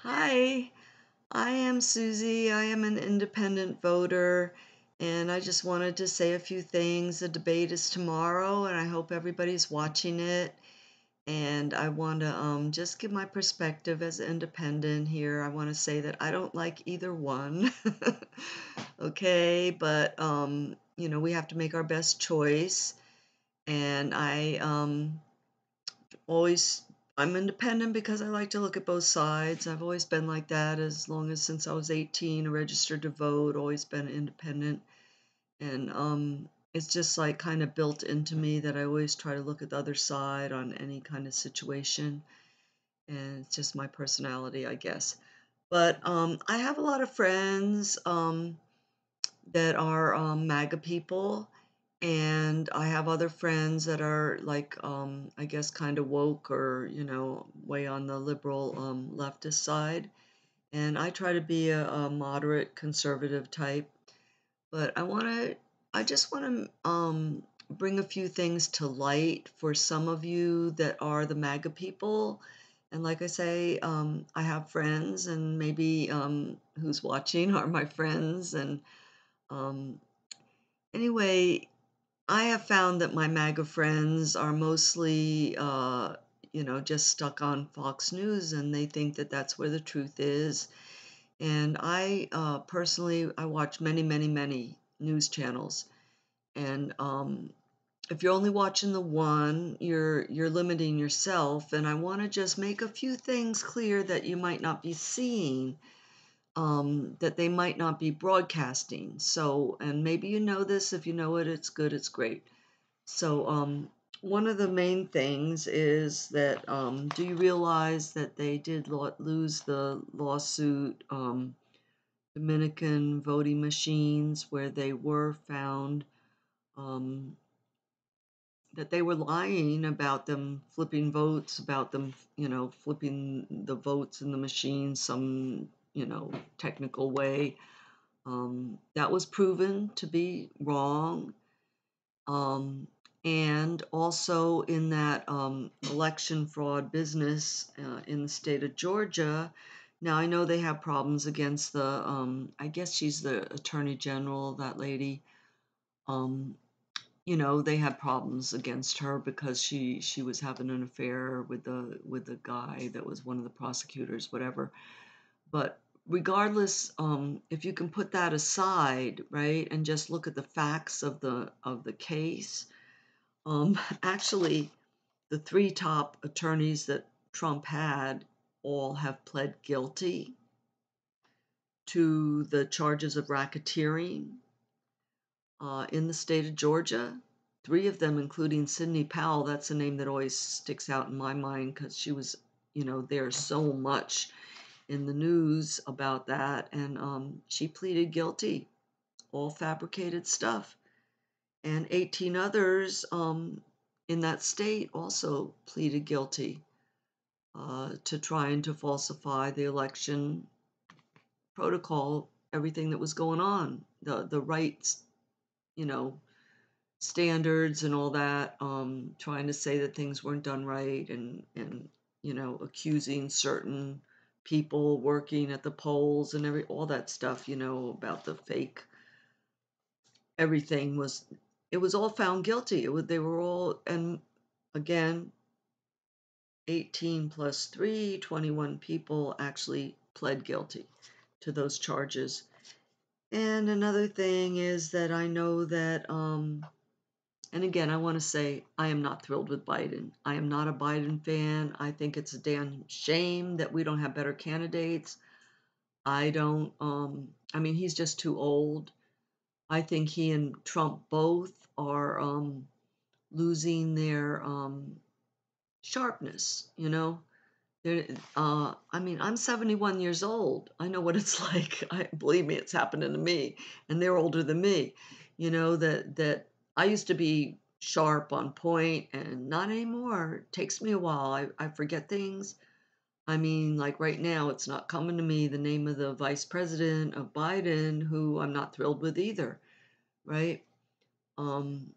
Hi, I am Susie. I am an independent voter, and I just wanted to say a few things. The debate is tomorrow, and I hope everybody's watching it. And I want to just give my perspective as an independent here. I want to say that I don't like either one. Okay, but we have to make our best choice. And always I'm independent because I like to look at both sides. I've always been like that as long as since I was 18, registered to vote, always been independent. And it's just like kind of built into me that I always try to look at the other side on any kind of situation. And it's just my personality, I guess. But I have a lot of friends that are MAGA people, and I have other friends that are like, I guess, kind of woke or, way on the liberal leftist side. And I try to be a moderate conservative type. But I just want to bring a few things to light for some of you that are the MAGA people. And like I say, I have friends, and maybe who's watching are my friends. And um, anyway, I have found that my MAGA friends are mostly, just stuck on Fox News, and they think that that's where the truth is. And I personally, I watch many, many, many news channels, and if you're only watching the one, you're limiting yourself. And I want to just make a few things clear that you might not be seeing, that they might not be broadcasting. So, and maybe you know this. If you know it, it's good, it's great. So, one of the main things is that do you realize that they did lose the lawsuit, Dominican voting machines, where they were found um, that they were lying about them flipping votes, about them, flipping the votes in the machine some, technical way. That was proven to be wrong. Um, and also in that election fraud business in the state of Georgia. Now, I know they have problems against I guess she's the attorney general, that lady. Um, they had problems against her because she was having an affair with the guy that was one of the prosecutors, whatever. But regardless, if you can put that aside, right, and just look at the facts of the case, actually, the three top attorneys that Trump had all have pled guilty to the charges of racketeering in the state of Georgia. Three of them, including Sidney Powell, that's a name that always sticks out in my mind because she was, there's so much in the news about that. And she pleaded guilty, all fabricated stuff. And 18 others in that state also pleaded guilty to trying to falsify the election protocol, everything that was going on, the rights, you know, standards and all that, trying to say that things weren't done right, and accusing certain people working at the polls and all that stuff, about the fake everything was it was all found guilty. They were all, and again, 18 plus 3, 21 people actually pled guilty to those charges. And another thing is that I know that, and again, I want to say I am not thrilled with Biden. I am not a Biden fan. I think it's a damn shame that we don't have better candidates. I don't, I mean, he's just too old. I think he and Trump both are losing their sharpness, I mean, I'm 71 years old. I know what it's like. Believe me, it's happening to me, and they're older than me. That I used to be sharp on point, and not anymore. It takes me a while. I forget things. I mean, like right now, it's not coming to me the name of the vice president of Biden, who I'm not thrilled with either, right? Um,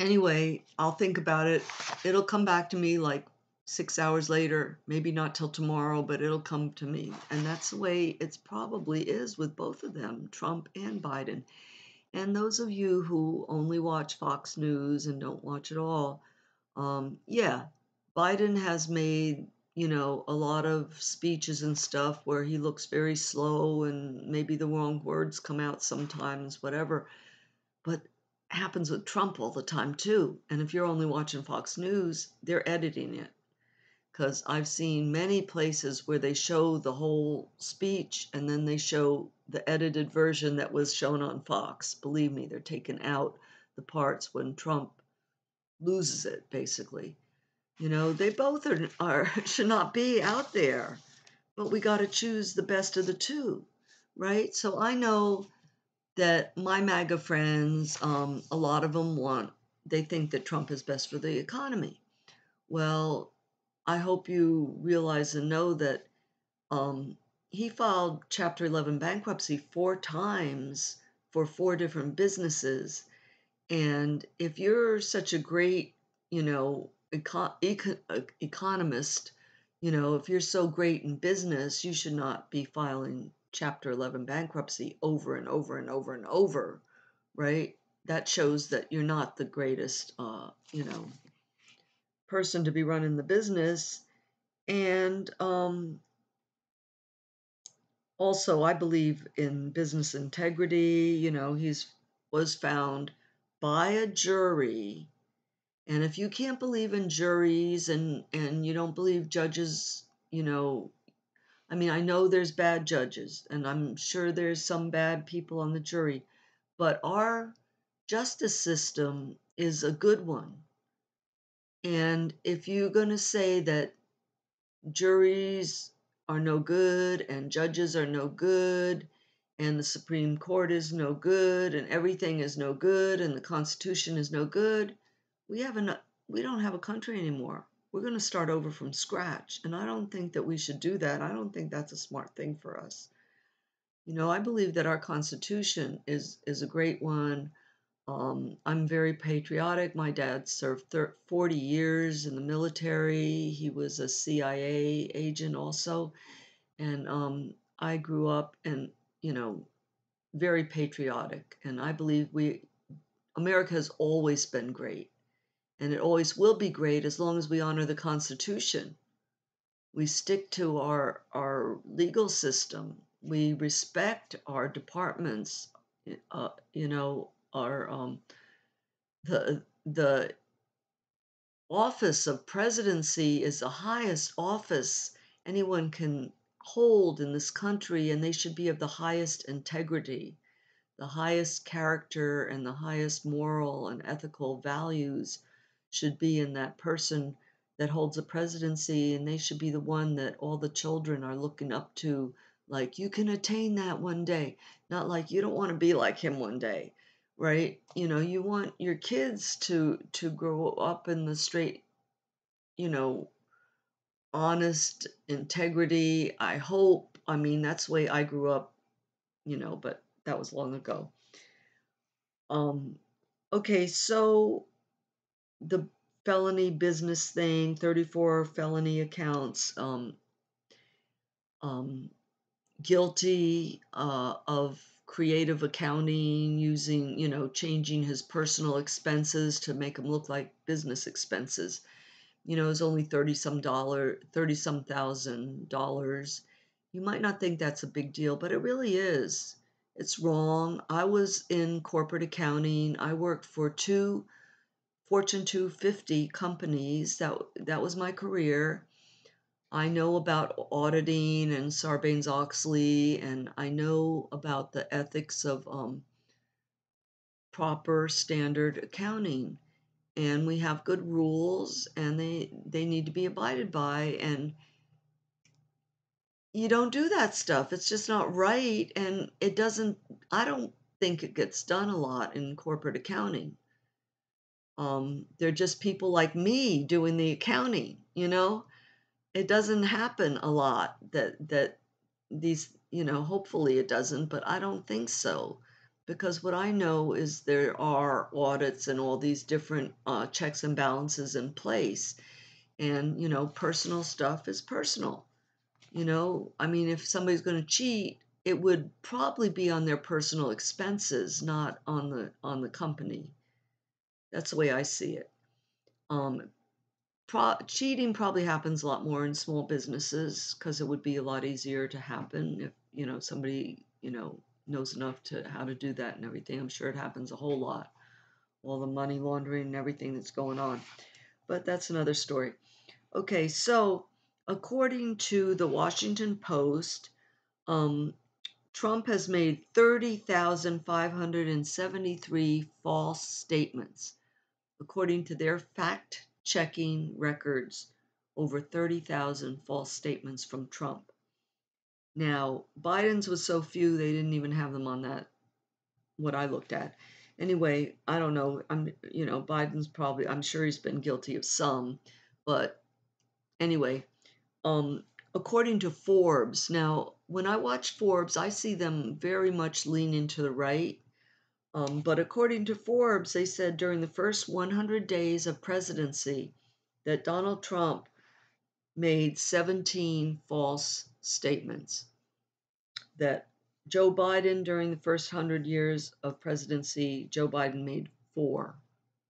Anyway, I'll think about it. It'll come back to me like 6 hours later, maybe not till tomorrow, but it'll come to me. And that's the way it's probably is with both of them, Trump and Biden. And those of you who only watch Fox News and don't watch it all, yeah, Biden has made, a lot of speeches and stuff where he looks very slow and maybe the wrong words come out sometimes, whatever. But happens with Trump all the time too. And if you're only watching Fox News, they're editing it. Because I've seen many places where they show the whole speech and then they show the edited version that was shown on Fox. Believe me, they're taking out the parts when Trump loses it, basically. They both are should not be out there, but we got to choose the best of the two, right? So I know that my MAGA friends, a lot of them they think that Trump is best for the economy. Well, I hope you realize and know that he filed Chapter 11 bankruptcy 4 times for 4 different businesses. And if you're such a great, economist, if you're so great in business, you should not be filing Chapter 11 bankruptcy over and over and over and over, right? That shows that you're not the greatest, person to be running the business. And also, I believe in business integrity. He's was found by a jury. And if you can't believe in juries and you don't believe judges, I mean, I know there's bad judges, and I'm sure there's some bad people on the jury, but our justice system is a good one. And if you're going to say that juries are no good and judges are no good and the Supreme Court is no good and everything is no good and the Constitution is no good, we don't have a country anymore. We're going to start over from scratch, and I don't think that we should do that. I don't think that's a smart thing for us. I believe that our Constitution is a great one. I'm very patriotic. My dad served 40 years in the military. He was a CIA agent also. And I grew up and, very patriotic. And I believe America has always been great. And it always will be great as long as we honor the Constitution. We stick to our legal system. We respect our departments, our the office of presidency is the highest office anyone can hold in this country, and they should be of the highest integrity, the highest character, and the highest moral and ethical values should be in that person that holds a presidency, and they should be the one that all the children are looking up to, like, you can attain that one day, not like you don't want to be like him one day, right? You want your kids to grow up in the straight, you know honest integrity. I hope, I mean, that's the way I grew up, but that was long ago. um okay, so the felony business thing, 34 felony accounts, um, guilty of creative accounting using, changing his personal expenses to make them look like business expenses. It's only 30 some thousand dollars. You might not think that's a big deal, but it really is. It's wrong. I was in corporate accounting. I worked for 2 Fortune 250 companies. That was my career. I know about auditing and Sarbanes-Oxley, and I know about the ethics of proper standard accounting. And we have good rules, and they need to be abided by. And you don't do that stuff. It's just not right, and it doesn't. I don't think it gets done a lot in corporate accounting. They're just people like me doing the accounting. It doesn't happen a lot that these, hopefully it doesn't, but I don't think so. Because what I know is there are audits and all these different checks and balances in place. And, personal stuff is personal. I mean, if somebody's going to cheat, it would probably be on their personal expenses, not on the company. That's the way I see it. Um, Cheating probably happens a lot more in small businesses because it would be a lot easier to happen if somebody knows enough to how to do that and everything. I'm sure it happens a whole lot, all the money laundering and everything that's going on. But that's another story. Okay, so according to the Washington Post, um, Trump has made 30,573 false statements. According to their fact checking records, over 30,000 false statements from Trump. Now, Biden's was so few, they didn't even have them on that, what I looked at. Anyway, I don't know. Biden's probably, I'm sure he's been guilty of some, but anyway, um, according to Forbes, now when I watch Forbes, I see them very much leaning to the right. But according to Forbes, they said during the first 100 days of presidency that Donald Trump made 17 false statements. That Joe Biden, during the first 100 years of presidency, Joe Biden made 4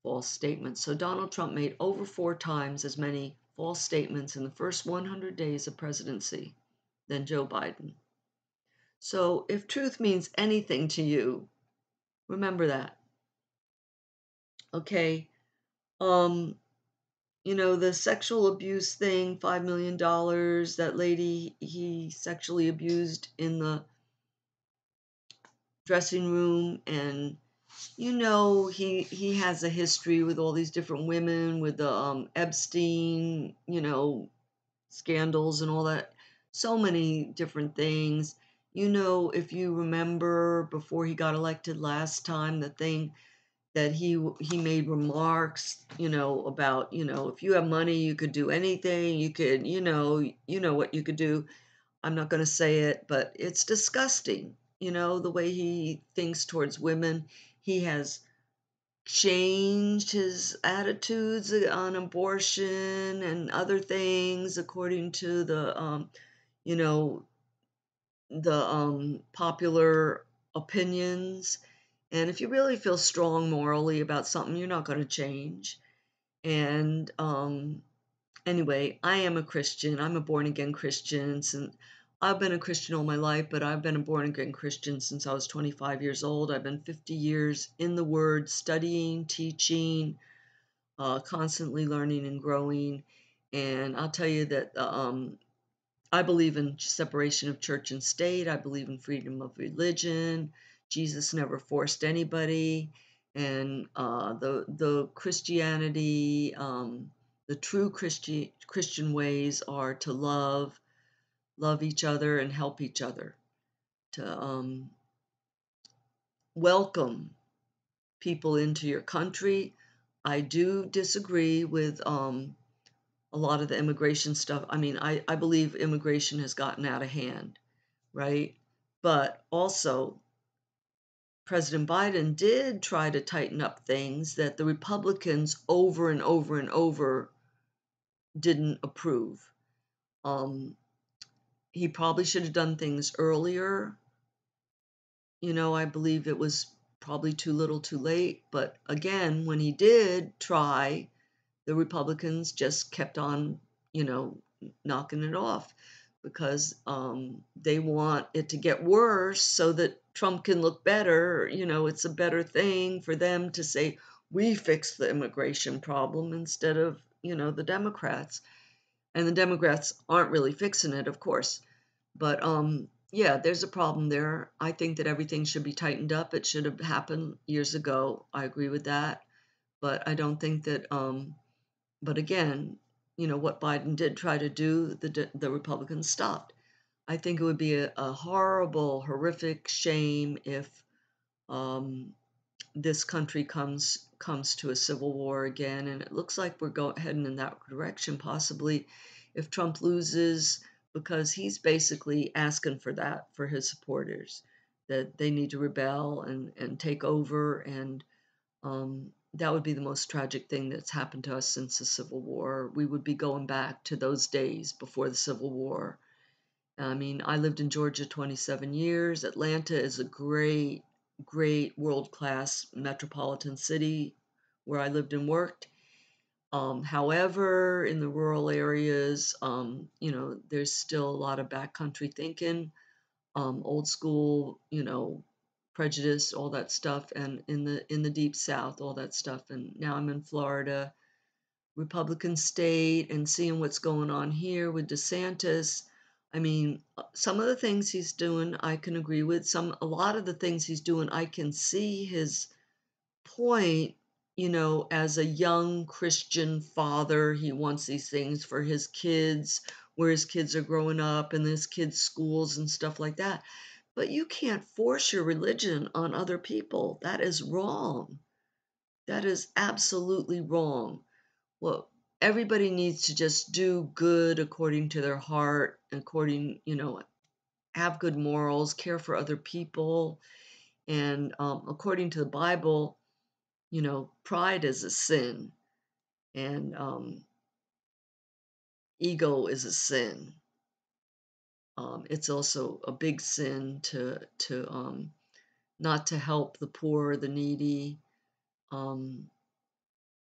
false statements. So Donald Trump made over 4 times as many false statements in the first 100 days of presidency than Joe Biden. So if truth means anything to you, remember that. Okay. The sexual abuse thing, $5 million, that lady he sexually abused in the dressing room, and he has a history with all these different women, with the Epstein, scandals and all that, so many different things. If you remember before he got elected last time, the thing that he made remarks, about, if you have money, you could do anything. You could, what you could do. I'm not going to say it, but it's disgusting. The way he thinks towards women. He has changed his attitudes on abortion and other things according to you know, the popular opinions. And if you really feel strong morally about something, you're not going to change. And anyway, I am a Christian. I'm a born again Christian. And I've been a Christian all my life, but I've been a born again Christian since I was 25 years old. I've been 50 years in the Word, studying, teaching, constantly learning and growing. And I'll tell you that I believe in separation of church and state. I believe in freedom of religion. Jesus never forced anybody, and the Christianity, the true Christian ways are to love each other and help each other, to welcome people into your country. I do disagree with a lot of the immigration stuff. I mean, I believe immigration has gotten out of hand, right? But also, President Biden did try to tighten up things that the Republicans over and over and over didn't approve. He probably should have done things earlier. I believe it was probably too little too late. But again, when he did try, the Republicans just kept on, knocking it off because they want it to get worse so that Trump can look better. It's a better thing for them to say, we fixed the immigration problem instead of, the Democrats. And the Democrats aren't really fixing it, of course. But yeah, there's a problem there. I think that everything should be tightened up. It should have happened years ago. I agree with that. But I don't think that but again, what Biden did try to do, the Republicans stopped. I think it would be a horrible, horrific shame if um, this country comes to a civil war again, and it looks like we're heading in that direction. Possibly, if Trump loses, because he's basically asking for that for his supporters, that they need to rebel and take over and that would be the most tragic thing that's happened to us since the Civil War. We would be going back to those days before the Civil War. I mean, I lived in Georgia 27 years. Atlanta is a great, great world-class metropolitan city where I lived and worked. However, in the rural areas, there's still a lot of backcountry thinking, old school, prejudice, all that stuff, and in the deep South, all that stuff. And now I'm in Florida, Republican state, and seeing what's going on here with DeSantis. I mean, some of the things he's doing, I can agree with. A lot of the things he's doing, I can see his point, as a young Christian father, he wants these things for his kids, where his kids are growing up and his kids' schools and stuff like that. But you can't force your religion on other people. That is wrong. That is absolutely wrong. Well, everybody needs to just do good according to their heart, have good morals, care for other people. And according to the Bible, pride is a sin, and ego is a sin. It's also a big sin to not to help the poor, the needy. Um,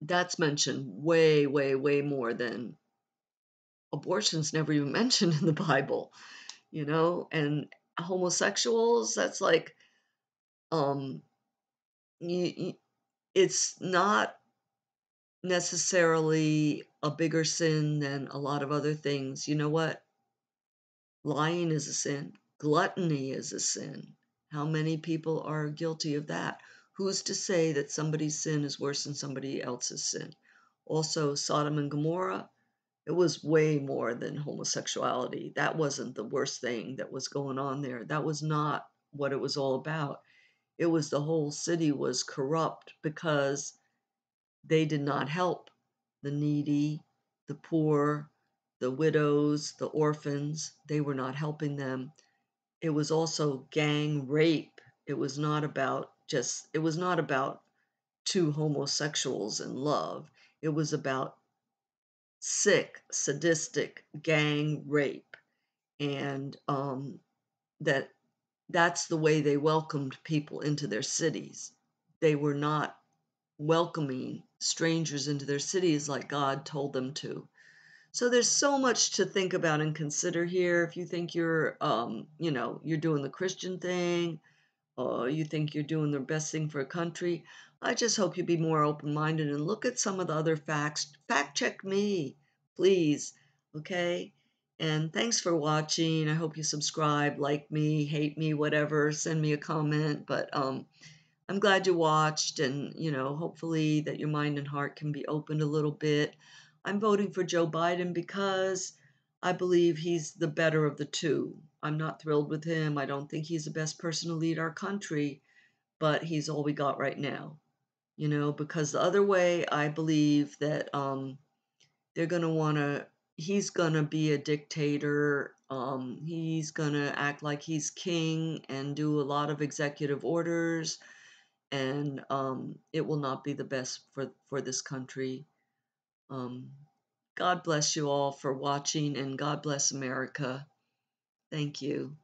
that's mentioned way, way, way more than abortion's never even mentioned in the Bible, and homosexuals, that's like, um, it's not necessarily a bigger sin than a lot of other things. You know what? Lying is a sin. Gluttony is a sin. How many people are guilty of that? Who's to say that somebody's sin is worse than somebody else's sin? Also, Sodom and Gomorrah, it was way more than homosexuality. That wasn't the worst thing that was going on there. That was not what it was all about. It was the whole city was corrupt because they did not help the needy, the poor, the widows, the orphans. They were not helping them. It was also gang rape. It was not about two homosexuals in love. It was about sick, sadistic gang rape. And that's the way they welcomed people into their cities. They were not welcoming strangers into their cities like God told them to. So there's so much to think about and consider here. If you think you're doing the Christian thing, or you think you're doing the best thing for a country, I just hope you be more open-minded and look at some of the other facts. Fact check me, please. Okay? And thanks for watching. I hope you subscribe, like me, hate me, whatever. Send me a comment. But I'm glad you watched, and hopefully that your mind and heart can be opened a little bit. I'm voting for Joe Biden because I believe he's the better of the two. I'm not thrilled with him. I don't think he's the best person to lead our country, but he's all we got right now. Because the other way, I believe that they're going to want to, he's going to be a dictator. He's going to act like he's king and do a lot of executive orders, and it will not be the best for this country. Um, God bless you all for watching, and God bless America. Thank you.